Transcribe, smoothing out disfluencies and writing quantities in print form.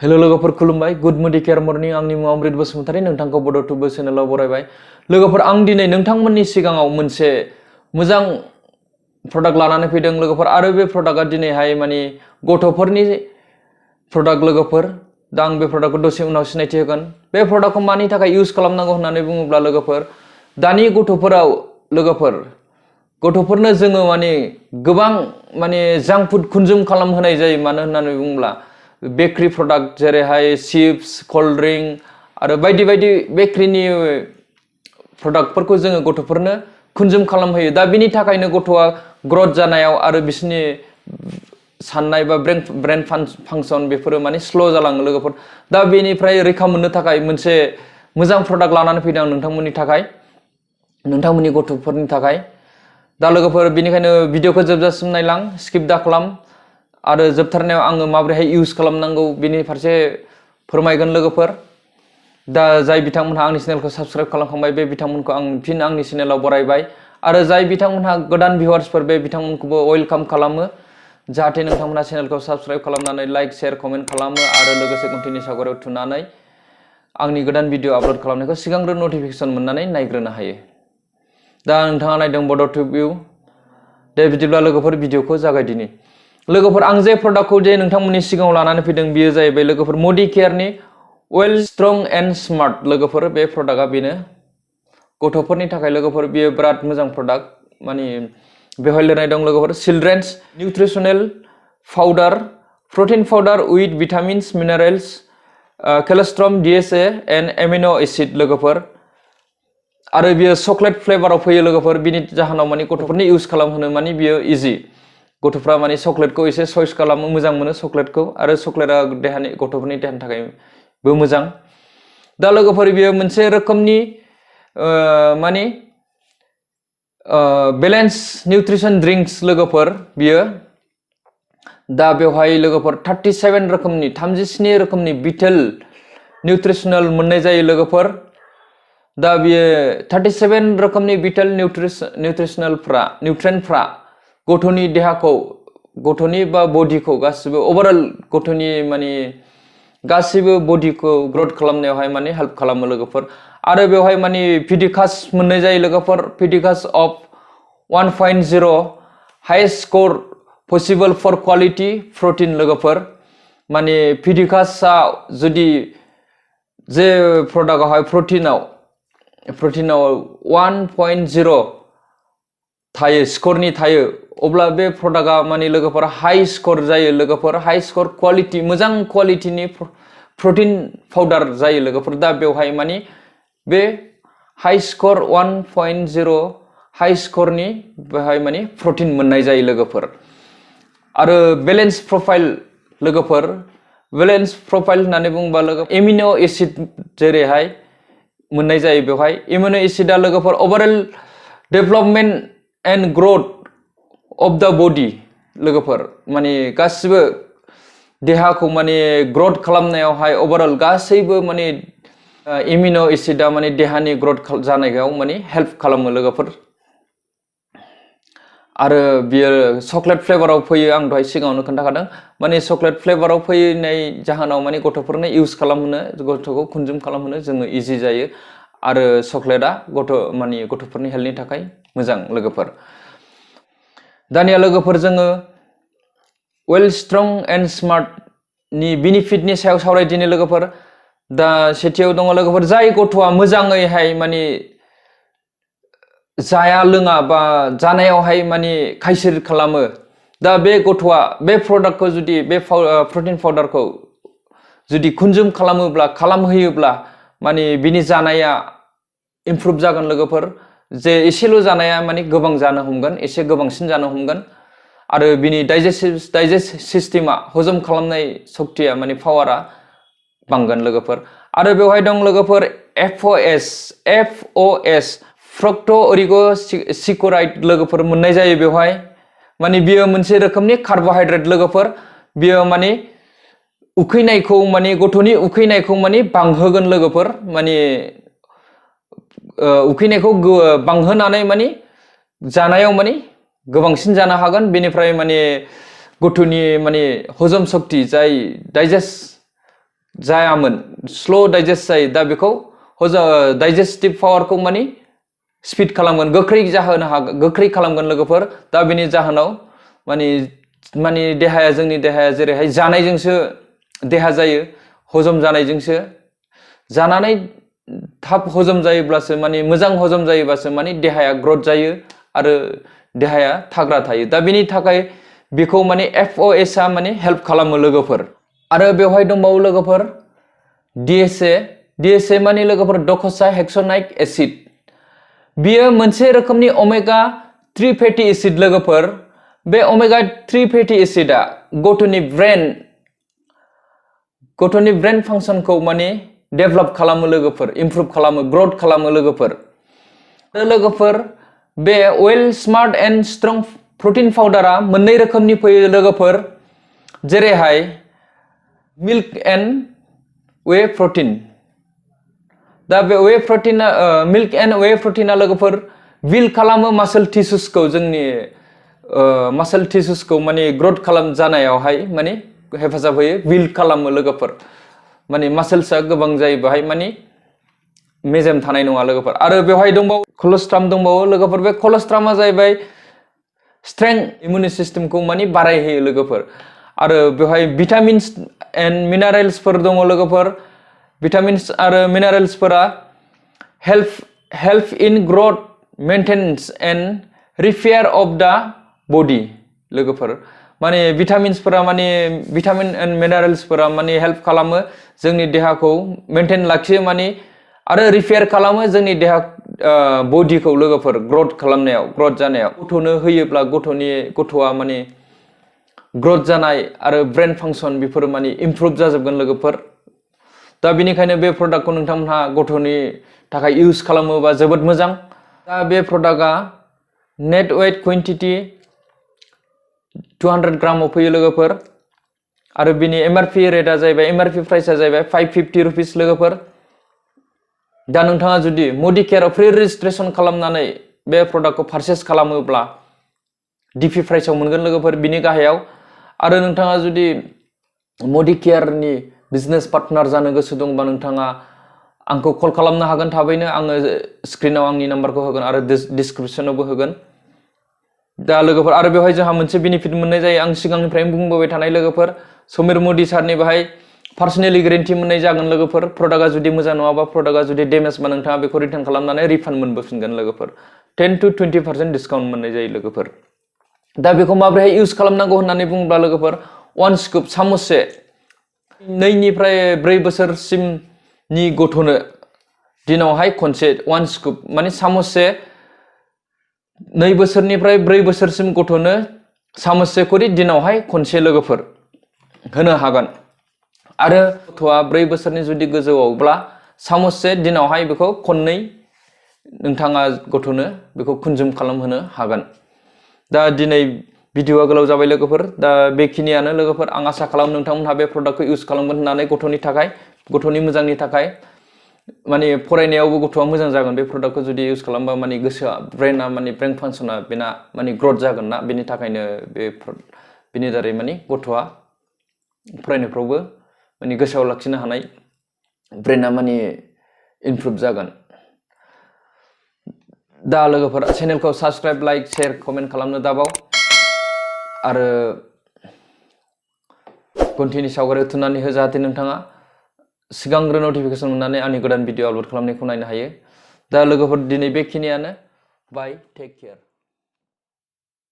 hello लोगोफोर खुलुमबाय good मडिकेयार morning आंनि मुङा अमृत बसुमतारी नोंथांखौ बड'टुब चेनेलाव बरायबाय लोगोफोर आं दिनै नोंथांमोननि सिगाङाव मोनसे मोजां प्रडाक्ट लानानै फैदों लोगोफोर आरो बे प्रडाक्टआ दिनैहाय माने गथ'फोरनि प्रडाक्ट लोगोफोर दा आं बे प्रडाक्टखौ दसे उनाव सिनायथि होगोन बे प्रडाक्टखौ मानि थाखाय इउज खालामनांगौ होननानै बुङोब्ला लोगोफोर दानि गथ'फोराव लोगोफोर गथ'फोरनो जोङो माने गोबां माने जांक फुड कनज्युम खालामहोनाय जायो मानो होननानै बुङोब्ला बेकरी प्रडाक्ट जेरैहाय चिप्स कोल्ड ड्रिंक आरो बायदि बायदि बेकरीनि प्रडाक्टफोरखौ जोङो गथ'फोरनो कनज्युम खालामहोयो दा बिनि थाखायनो गथ'आ ग्रथ जानायाव आरो बिसोरनि साननाय बा ब्रेन फांसन बेफोरो माने स्लो जालाङो लोगोफोर दा बेनिफ्राय रैखा मोननो थाखाय मोनसे मोजां प्रडाक्ट लानानै फैदों आं नोंथांमोननि थाखाय नोंथांमोननि गथ'फोरनि थाखाय दा लोगोफोर बेनिखायनो भिडिअखौ जोबजासिम नायलां स्किप दा खालाम आरो जोबथारनायाव आङो माबोरैहाय इउज खालामनांगौ बेनि फारसे फोरमायगोन लोगोफोर दा जाय बिथांमोनहा आंनि चेनेलखौ साबस्क्राइब खालामखांबाय बे बिथांमोनखौ आं फिन आंनि चेनेलाव बरायबाय आरो जाय बिथांमोनहा गोदान भिउवार्सफोर बे बिथांमोनखौबो वेलकाम खालामो जाहाथे नोंथांमोनहा चेनेलखौ साबस्क्राइब खालामनानै लाइक शेयार कमेन्ट खालामो आरो लोगोसे घन्टिनि सावगारियाव थुनानै आंनि गोदान भिडिअ आपल'ड खालामनायखौ सिगांग्रो नटिफिकेसन मोननानै नायग्रोनो हायो दा नोंथाङा नायदों बड'टुब इउ दे बिदिब्ला लोगोफोर भिडिअखौ जागायदिनि लोगोफोर आं जे प्रडाक्टखौ जे नोंथांमोननि सिगाङाव लानानै फैदों बियो जाहैबाय लोगोफोर मडिकेयारनि वेल स्ट्रं एन्ड स्मार्ट लोगोफोर बे प्रडाक्टआ बेनो गथ'फोरनि थाखाय लोगोफोर बियो बिराद मोजां प्रडाक्ट माने बेवहाय लिरनाय दं लोगोफोर children's nutritional powder protein powder with vitamins minerals colostrum DHA and amino acid लोगोफोर आरो बियो चकलेट फ्लेभाराव फैयो लोगोफोर बिनि जाहोनाव माने गथ'फोरनि इउज खालामहोनो माने बियो इजि गथ'फ्रा माने चकलेटखौ एसे चइस खालामो मोजां मोनो चकलेटखौ आरो चकलेटआ गथ'फोरनि देहानि थाखायबो मोजां दा लोगोफोर बियो मोनसे रोखोमनि माने बेलेन्स निउट्रिसन ड्रिंक्स लोगोफोर बियो दा बेवहाय लोगोफोर 37 रोखोमनि 37 रोखोमनि बिटेल निउट्रिशनल मोननाय जायो लोगोफोर दा बियो 37 रोखोमनि बिटेल निउट्रिएन्टफ्रा गथ'नि देहाखौ गथ'नि बा बडिखौ गासिबो ओभारअल गथ'नि माने गासिबो बडिखौ ग्रोथ खालामनायावहाय माने हेल्प खालामो लोगोफोर आरो बेवहाय माने पिडिकास मोननाय जायो लोगोफोर पिडिकास of 1.0 highest score possible for quality protein लोगोफोर माने पिडिकासआ जुदि जे प्रडाक्टआवहाय प्रोटीनाव 1.0 थायो स्करनि थायो अब्ला बे प्रडाक्टआ माने लोगोफोर हाई स्कर जायो लोगोफोर हाई स्कर क्वालिटी मोजां क्वालिटीनि प्रोटीन पाउडार जायो लोगोफोर दा बेवहाय माने बे हाई स्कर 1.0 हाई स्करनि बेवहाय माने प्रोटीन मोननाय जायो लोगोफोर आरो बेलेन्स प्रफाइल लोगोफोर बेलेन्स प्रफाइल होननानै बुङोबा लोगो एमिनो एसिड जेरैहाय मोननाय जायो बेवहाय एमिनो एसिडआ लोगोफोर overall development and growth of the body लोगोफोर माने गासिबो देहाखौ माने ग्रोथ खालामनायावहाय ओभारअल गासैबो माने एमिनो एसिडआ माने देहानि ग्रोथ जानायाव माने हेल्प खालामो लोगोफोर आरो बियो चकलेट फ्लेभाराव फैयो आं दहाय सिगाङावनो खोन्थाखादों माने चकलेट फ्लेभाराव फैनाय जाहोनाव माने गथ'फोरनो इउज खालामहोनो गथ'खौ कनज्युम खालामहोनो जोङो इजि जायो आरो चकलेटआ गथ'फोरनि हेल्थनि थाखाय मोजां लोगोफोर दानिया लोगोफोर जोङो वेल स्ट्रं एन्ड स्मार्टनि बेनिफिटनि सायाव सावरायदिनि लोगोफोर दा सेथियाव दङ लोगोफोर जाय गथ'आ मोजाङैहाय माने जाया लोङा बा जानायावहाय माने खायसो खालामो दा बे गथ'आ बे प्रडाक्टखौ जुदि बे प्रटिन पाउडारखौ जुदि कनज्युम खालामहोयोब्ला माने बिनि जानाया इमप्रुभ जागोन लोगोफोर जे एसेल' जानाया माने गोबां जानो हमगोन एसे गोबांसिन जानो हमगोन आरो बिनि डाइजेस्ट सिस्टेमा हजम खालामनाय सक्तिया माने पावारा बांगोन लोगोफोर आरो बेवहाय दं लोगोफोर एफअएस फ्रक्ट' ओरिग'सिकुराइड लोगोफोर मोननाय जायो बेवहाय माने बियो मोनसे रोखोमनि कार्बोहाइड्रेट लोगोफोर बियो माने उखैनायखौ माने गथ'नि उखैनायखौ माने बांहोगोन लोगोफोर माने उखैनायखौ बांहोनानै माने जानायाव माने गोबांसिन जानो हागोन बेनिफ्राय माने गथ'नि माने हजम सक्ति जाय डाइजेस्ट जायामोन स्ल' डाइजेस्ट जायो दा बेखौ डाइजेस्टिव पावारखौ माने स्पिड खालामगोन गोख्रै जाहोनो हागोन गोख्रै खालामगोन लोगोफोर दा बेनि जाहोनाव माने देहाया जोंनि देहाया जेरैहाय जानायजोंसो देहा जायो हजम जानायजोंसो जानानै थाब हजम जायोब्लासो माने मोजां हजम जायोब्लासो माने देहाया ग्रथ जायो आरो देहाया थाग्रा थायो दा बेनि थाखाय बेखौ माने FOS आ माने हेल्प खालामो लोगोफोर आरो बेवहाय दंबावो लोगोफोर DSA माने लोगोफोर डक्साहेक्सोनाइक एसिड बियो मोनसे रोखोमनि ओमेगा 3 फेटी एसिड लोगोफोर बे ओमेगा 3 फेटी एसिडआ गथ'नि ब्रेन फांसनखौ माने डेभेलप खालामो लोगोफोर इमप्रुभ खालामो ग्रथ खालामो लोगोफोर बे well smart and strong protein पाउडारा मोननै रोखोमनि फैयो लोगोफोर जेरैहाय मिल्क एन्ड वे प्रोटीन दा बे वे प्रोटीना मिल्क एन्ड वे प्रोटीना लोगोफोर बिल्ड खालामो मासल टिस्युसखौ जोंनि मासल टिस्युसखौ माने ग्रथ खालाम जानायावहाय माने हेफाजाब होयो बिल्ड खालामो लोगोफोर माने मासल्सआ गोबां जायो बेहाय माने मेजेम थानाय नङा लोगोफोर आरो बेवहाय दंबावो कलेस्ट्रम दंबावो लोगोफोर बे कलेस्ट्रमा जाहैबाय स्ट्रेंथ इम्युन सिस्टेमखौ माने बारायहोयो लोगोफोर आरो बेवहाय भिटामिन्स एन्ड मिनारेल्सफोर दङ लोगोफोर भिटामिन्स आरो मिनारेल्सफोरा help in growth maintenance and repair of the body लोगोफोर माने भिटामिन्सफोरा माने भिटामिन एन्ड मिनारेल्सफोरा माने हेल्प खालामो जोंनि देहाखौ मेंटेन लाखियो माने आरो रिपेयर खालामो जोंनि देहा बडिखौ लोगोफोर ग्रथ खालामनायाव ग्रथ जानायाव गथ'नो होयोब्ला गथ'आ माने ग्रथ जानाय आरो ब्रेन फांसन बेफोर माने इमप्रुभ जाजोबगोन लोगोफोर दा बेनिखायनो बे प्रडाक्टखौ नोंथांमोनहा गथ'नि थाखाय इउज खालामोबा जोबोद मोजां दा बे प्रडाक्टआ नेट वेट क्वान्टिटी 200 ग्रामाव फैयो लोगोफोर आरो बिनि MRP रेटआ जाहैबाय MRP प्राइसआ जाहैबाय 550 रुपिस लोगोफोर दा नोंथाङा जुदि मडिकेयाराव फ्रि रेजिस्ट्रेशन खालामनानै बे प्रडाक्टखौ पारचेस खालामोब्ला DP प्राइसआव मोनगोन लोगोफोर बिनि गाहायाव आरो नोंथाङा जुदि मडिकेयारनि बिजनेस पार्टनार जानो गोसो दंबा नोंथाङा आंखौ कल खालामनो हागोन थाबैनो आङो स्क्रिनाव आंनि नाम्बारखौ होगोन आरो डिसक्रिप्शनावबो होगोन दा लोगोफोर आरो बेवहाय जोंहा मोनसे बेनिफिट मोननाय जायो आं सिगांनिफ्रायनो बुंबोबाय थानाय लोगोफोर समीर मोदी सारनि बेहाय पार्सनेलि गेरेन्टि मोननाय जागोन लोगोफोर प्रडाक्टआ जुदि मोजां नङाबा प्रडाक्टआ जुदि डेमेजबा नोंथाङा बेखौ रिटार्न खालामनानै रिफान्ड मोनबोफिनगोन लोगोफोर 10 to 20% डिसकाउन्ट मोननाय जायो लोगोफोर दा बेखौ माबोरैहाय इउज खालामनांगौ होननानै बुङोब्ला लोगोफोर 1 स्कुप सामुससे 2 निफ्राय 4 बोसोरसिमनि गथ'नो दिनावहाय खनसे 1 स्कुप माने सामुससे 2 बोसोरनिफ्राय 4 बोसोरसिम गथ'नो सामुससे करि दिनावहाय खनसे लोगोफोर होनो हागोन आरो गथ'आ 4 बोसोरनि जुदि गोजौआवब्ला सामुससे दिनावहाय बेखौ खननै नोंथाङा गथ'नो बेखौ कनजुम खालामहोनो हागोन दा दिनै भिडिअआ गोलाव जाबाय लोगोफोर दा बेखिनियानो लोगोफोर आं आसा खालामो नोंथांमोनहा बे प्रडाक्टखौ इउज खालामगोन होननानै गथ'नि मोजांनि थाखाय माने फरायनायावबो गथ'आ मोजां जागोन बे प्रडाक्टखौ जुदि इउज खालामबा माने गोसोआ ब्रेनआ माने ब्रेन फांसना बेना माने ग्रथ जागोन ना बेनि थाखायनो बेनि दारै माने गथ'आ फरायनायफ्रावबो माने गोसोआव लाखिनो हानाय ब्रेनआ माने इमप्रुभ जागोन दा लोगोफोर चेनेलखौ साबस्क्राइब लाइक शेयर कमेन्ट खालामनो दाबाव आरो घन्टिनि सावगारि थुनानै हो जाहाथे नोंथाङा सिगांग्रो नटिफिकेसन मोननानै आंनि गोदान भिडिअ आपल'ड खालामनायखौ नायनो हायो दा लोगोफोर दिनै बेखिनियानो बाय टेक केयार